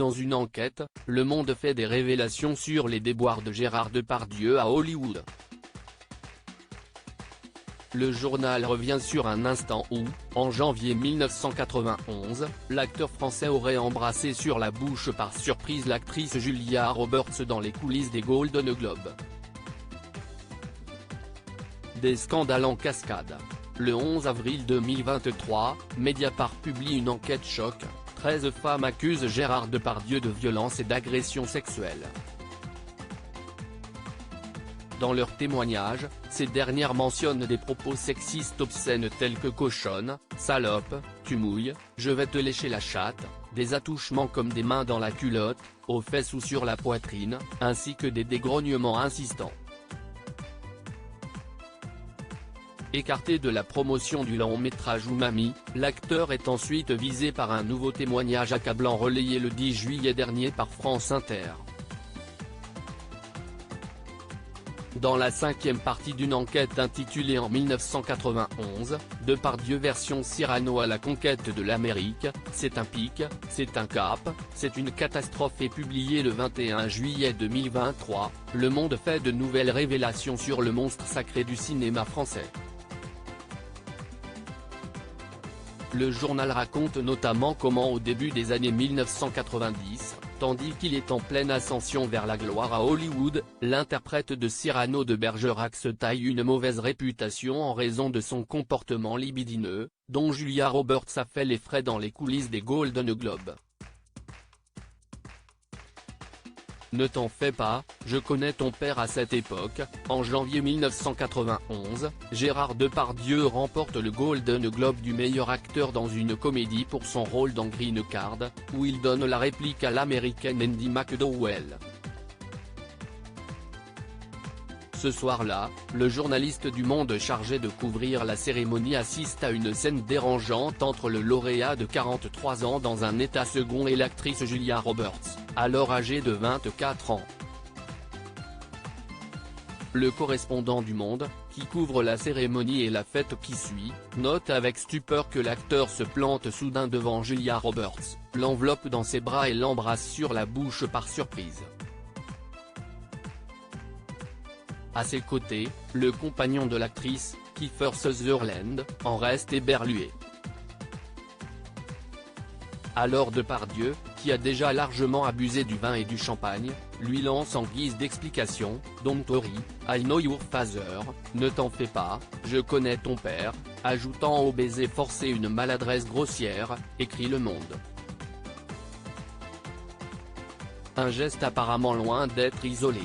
Dans une enquête, Le Monde fait des révélations sur les déboires de Gérard Depardieu à Hollywood. Le journal revient sur un instant où, en janvier 1991, l'acteur français aurait embrassé sur la bouche par surprise l'actrice Julia Roberts dans les coulisses des Golden Globes. Des scandales en cascade. Le 11 avril 2023, Mediapart publie une enquête choc, 13 femmes accusent Gérard Depardieu de violence et d'agression sexuelle. Dans leurs témoignages, ces dernières mentionnent des propos sexistes obscènes tels que cochonne, salope, tu mouilles, je vais te lécher la chatte, des attouchements comme des mains dans la culotte, aux fesses ou sur la poitrine, ainsi que des dégrognements insistants. Écarté de la promotion du long-métrage Umami, l'acteur est ensuite visé par un nouveau témoignage accablant relayé le 10 juillet dernier par France Inter. Dans la cinquième partie d'une enquête intitulée En 1991, Depardieu version Cyrano à la conquête de l'Amérique, c'est un pic, c'est un cap, c'est une catastrophe et publié le 21 juillet 2023, Le Monde fait de nouvelles révélations sur le monstre sacré du cinéma français. Le journal raconte notamment comment au début des années 1990, tandis qu'il est en pleine ascension vers la gloire à Hollywood, l'interprète de Cyrano de Bergerac se taille une mauvaise réputation en raison de son comportement libidineux, dont Julia Roberts a fait les frais dans les coulisses des Golden Globes. Ne t'en fais pas, je connais ton père. À cette époque, en janvier 1991, Gérard Depardieu remporte le Golden Globe du meilleur acteur dans une comédie pour son rôle dans Green Card, où il donne la réplique à l'américaine Andie McDowell. Ce soir-là, le journaliste du Monde chargé de couvrir la cérémonie assiste à une scène dérangeante entre le lauréat de 43 ans dans un état second et l'actrice Julia Roberts, alors âgée de 24 ans. Le correspondant du Monde, qui couvre la cérémonie et la fête qui suit, note avec stupeur que l'acteur se plante soudain devant Julia Roberts, l'enveloppe dans ses bras et l'embrasse sur la bouche par surprise. À ses côtés, le compagnon de l'actrice, Kiefer Sutherland, en reste éberlué. Alors Depardieu, qui a déjà largement abusé du vin et du champagne, lui lance en guise d'explication, « Don't worry, I know your father, ne t'en fais pas, je connais ton père », ajoutant au baiser forcé une maladresse grossière, écrit Le Monde. Un geste apparemment loin d'être isolé.